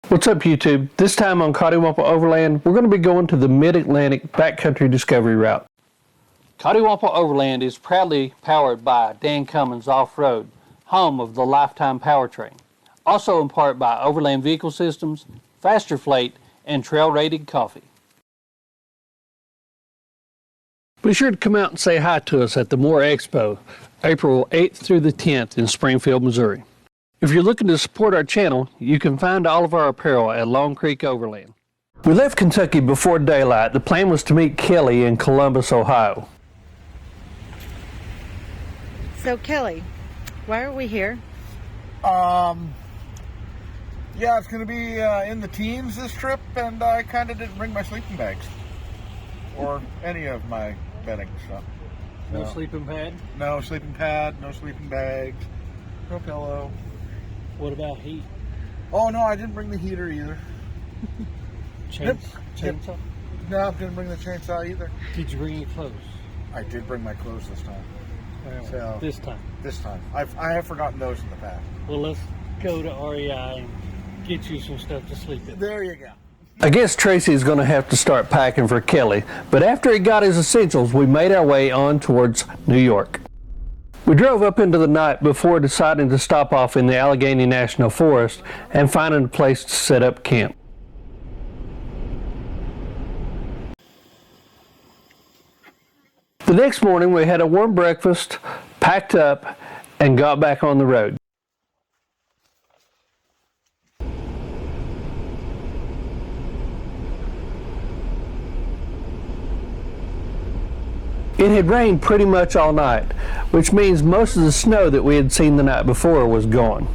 What's up, YouTube? This time on Coddiwomple Overland, we're going to be going to the Mid-Atlantic Backcountry Discovery Route. Coddiwomple Overland is proudly powered by Cummins Off-road, home of the Lifetime powertrain. Also in part by Overland Vehicle Systems, Faster Flate, and Trail-Rated Coffee. Be sure to come out and say hi to us at the Moore Expo, April 8th through the 10th in Springfield, Missouri. If you're looking to support our channel, you can find all of our apparel at Long Creek Overland. We left Kentucky before daylight. The plan was to meet Kelly in Columbus, Ohio. So Kelly, why are we here? Yeah, it's going to be in the teens this trip, and I kind of didn't bring my sleeping bags or any of my bedding stuff. No sleeping pad? No sleeping pad, no sleeping bags, no pillow. What about heat? Oh no, I didn't bring the heater either. Chainsaw? No, I didn't bring the chainsaw either. Did you bring your clothes? I did bring my clothes this time. So, this time. I have forgotten those in the past. Well, let's go to REI and get you some stuff to sleep in. There you go. I guess Tracy's going to have to start packing for Kelly, but after he got his essentials, we made our way on towards New York. We drove up into the night before deciding to stop off in the Allegheny National Forest and finding a place to set up camp. The next morning we had a warm breakfast, packed up, and got back on the road. It had rained pretty much all night, which means most of the snow that we had seen the night before was gone.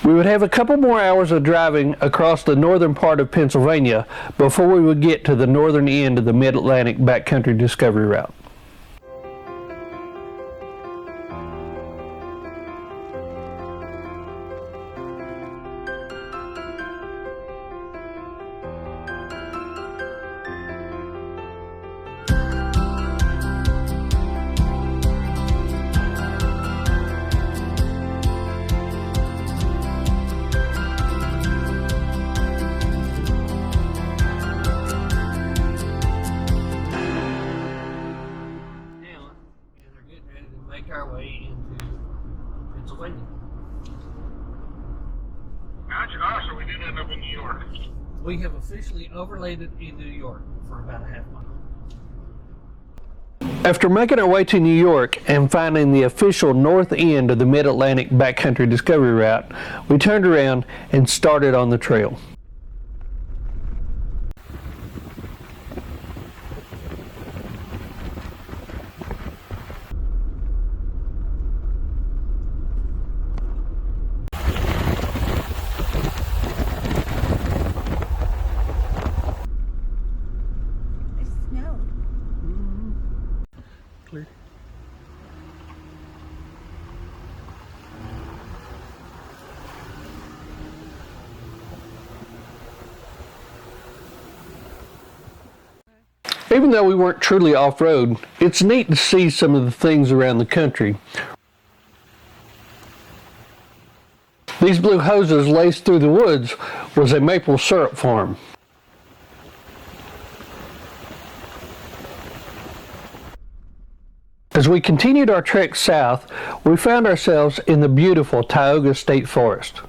We would have a couple more hours of driving across the northern part of Pennsylvania before we would get to the northern end of the Mid-Atlantic Backcountry Discovery Route. Our way into Pennsylvania. So we did end up in New York. We have officially overlanded in New York for about a half mile. After making our way to New York and finding the official north end of the Mid-Atlantic Backcountry Discovery Route, we turned around and started on the trail. Clear. Even though we weren't truly off-road, it's neat to see some of the things around the country. These blue hoses laced through the woods was a maple syrup farm. As we continued our trek south, we found ourselves in the beautiful Tioga State Forest.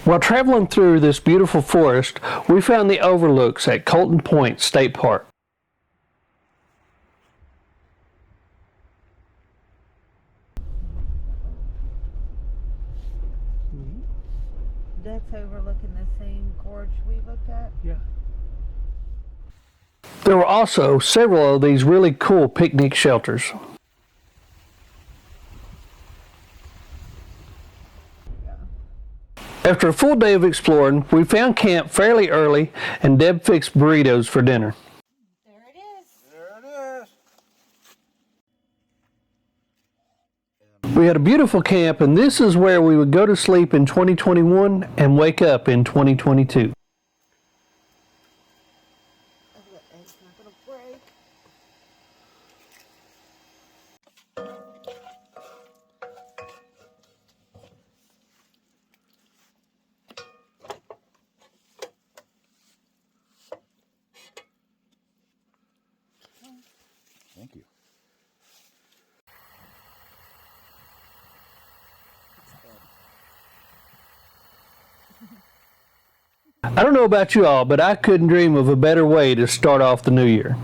While traveling through this beautiful forest, we found the overlooks at Colton Point State Park. That's overlooking the same gorge we looked at? Yeah. There were also several of these really cool picnic shelters. After a full day of exploring, we found camp fairly early and Deb fixed burritos for dinner. There it is. There it is. We had a beautiful camp, and this is where we would go to sleep in 2021 and wake up in 2022. It's not going to break. Thank you. I don't know about you all, but I couldn't dream of a better way to start off the new year.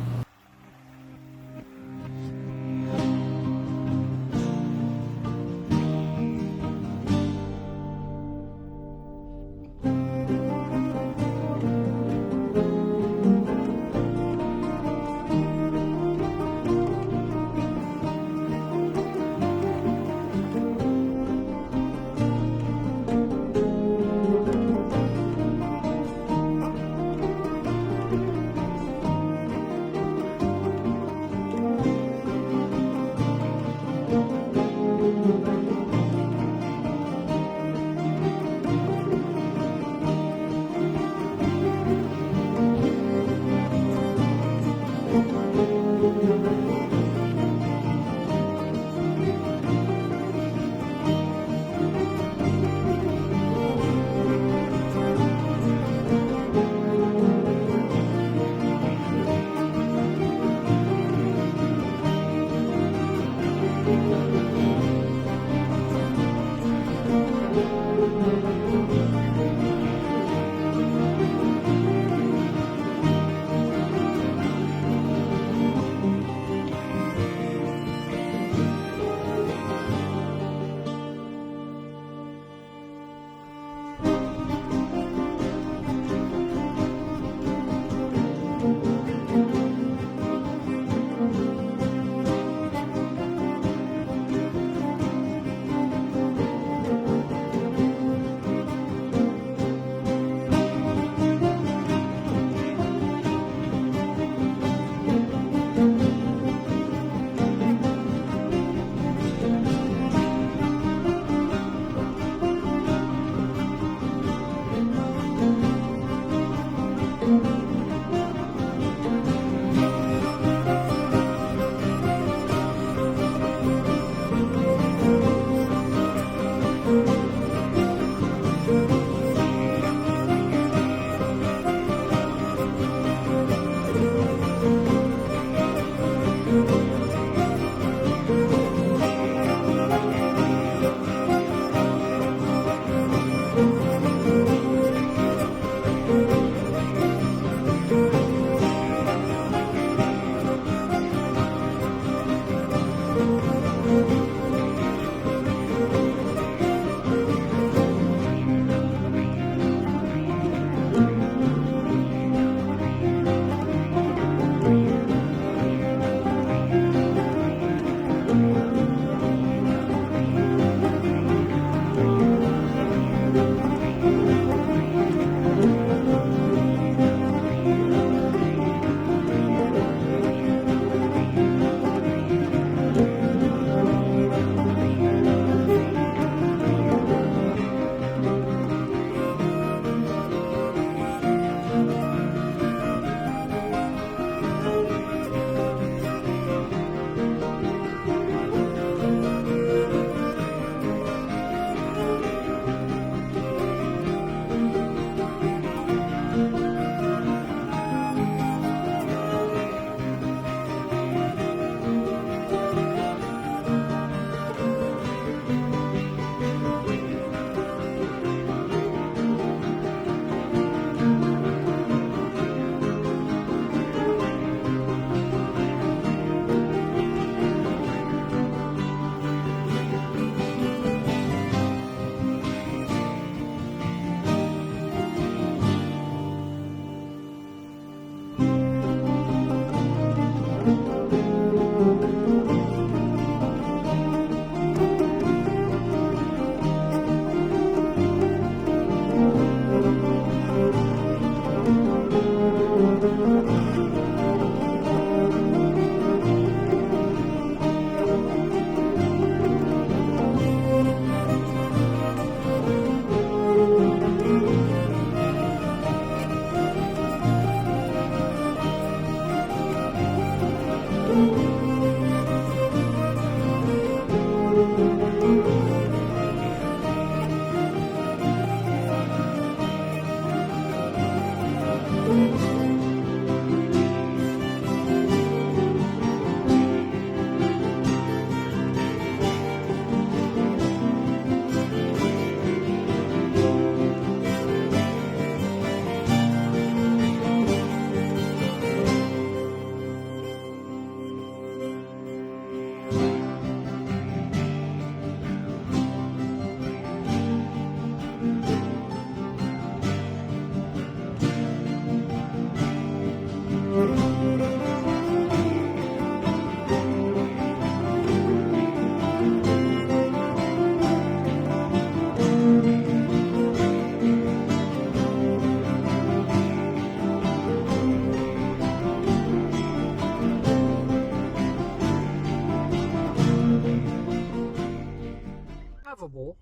Drivable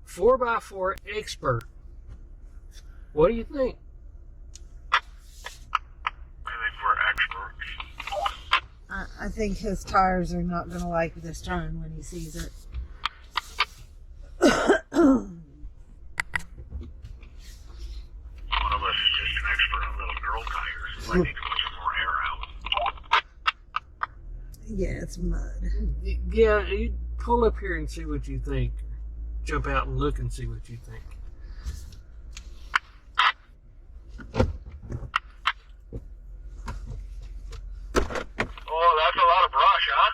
4x4 Expert. What do you think? I think his tires are not going to like this turn when he sees it. One of us is just an expert on little girl tires. So I need to put some more air out. Yeah, it's mud. Yeah, you pull up here and see what you think. Jump out and look and see what you think. Oh, that's a lot of brush, huh?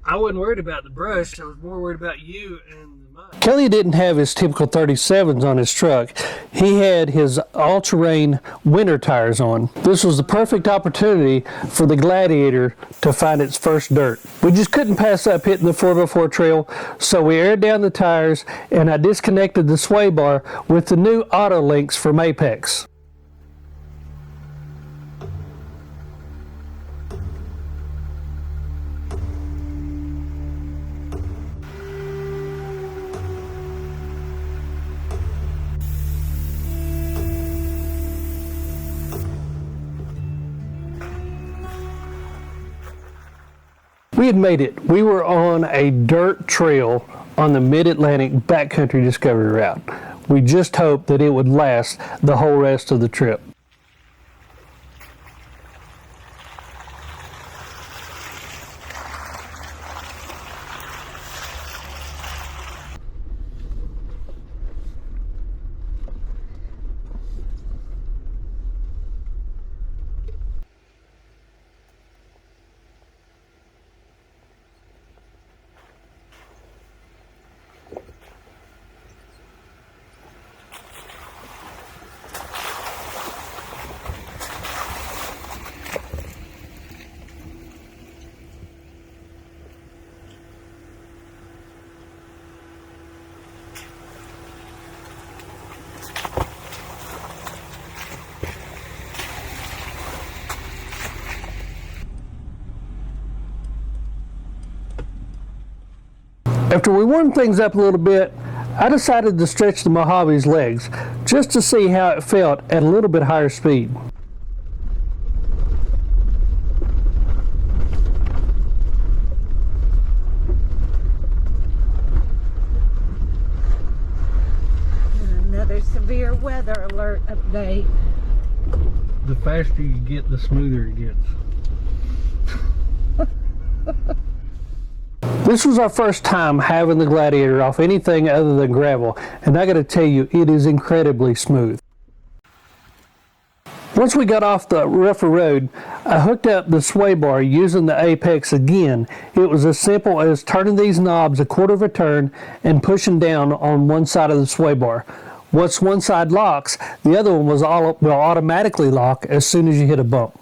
I wasn't worried about the brush. I was more worried about you and the mud. Kelly didn't have his typical 37s on his truck. He had his all-terrain winter tires on. This was the perfect opportunity for the Gladiator to find its first dirt. We just couldn't pass up hitting the 4x4 trail, so we aired down the tires and I disconnected the sway bar with the new auto links from Apex. We had made it. We were on a dirt trail on the Mid-Atlantic Backcountry Discovery Route. We just hoped that it would last the whole rest of the trip. After we warmed things up a little bit, I decided to stretch the Mojave's legs just to see how it felt at a little bit higher speed. Another severe weather alert update. The faster you get, the smoother it gets. This was our first time having the Gladiator off anything other than gravel, and I gotta tell you, it is incredibly smooth. Once we got off the rougher road, I hooked up the sway bar using the Apex again. It was as simple as turning these knobs a quarter of a turn and pushing down on one side of the sway bar. Once one side locks, the other one will automatically lock as soon as you hit a bump.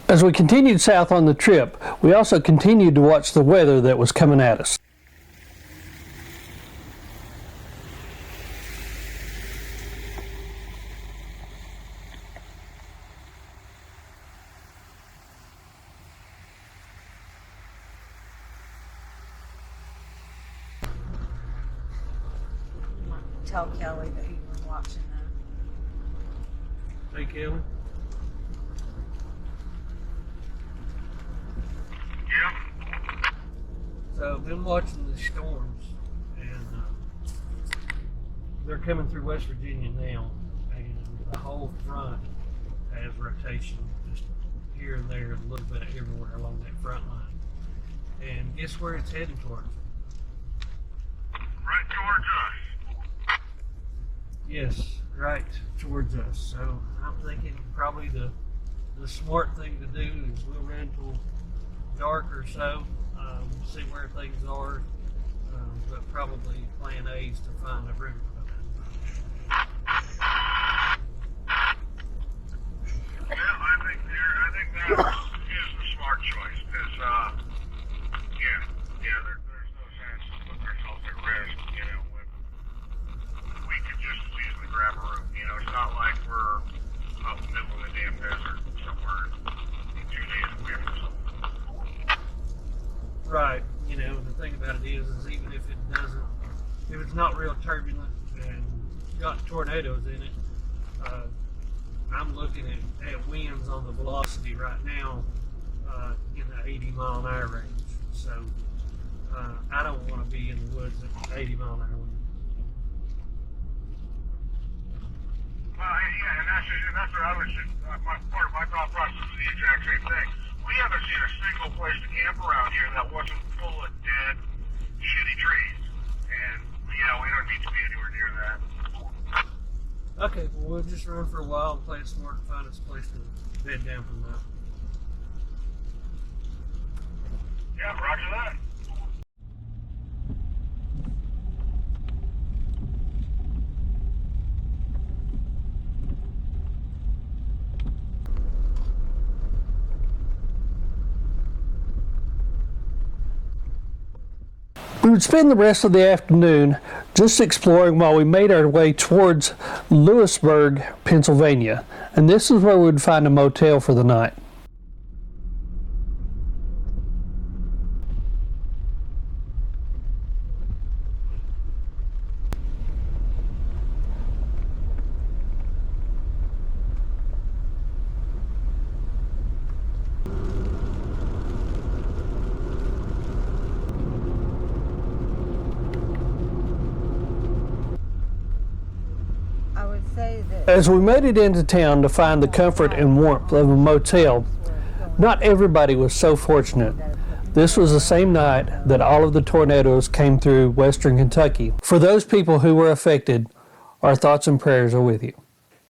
As we continued south on the trip, we also continued to watch the weather that was coming at us. Tell Kelly that you were watching that. Hey, Kelly. So I've been watching the storms, and they're coming through West Virginia now, and the whole front has rotation just here and there, a little bit everywhere along that front line. And guess where it's heading towards? Right towards us. Yes, right towards us. So I'm thinking probably the smart thing to do is we'll run till dark or so, see where things are, but probably plan A is to find a route. Yeah, I think that is the smart choice because, there's no sense in putting ourselves at risk, when we could just as easily grab a route. It's not like we're out in the middle of the damn desert somewhere 2 days away from something. Right. The thing about it is even if it's not real turbulent and got tornadoes in it, I'm looking at winds on the velocity right now in the 80-mile-an-hour range. So I don't want to be in the woods at 80-mile-an-hour winds. Well, yeah, and that's what I was just, part of my thought process is the exact same thing. We haven't seen a single place to camp around here that wasn't full of dead, shitty trees. And, we don't need to be anywhere near that. Okay, well, we'll just run for a while and play it smart and find us a place to bed down from that. Yeah, roger that. We would spend the rest of the afternoon just exploring while we made our way towards Lewisburg, Pennsylvania, and this is where we would find a motel for the night. I would say that As we made it into town to find the comfort and warmth of a motel, not everybody was so fortunate. This was the same night that all of the tornadoes came through western Kentucky. For those people who were affected, our thoughts and prayers are with you.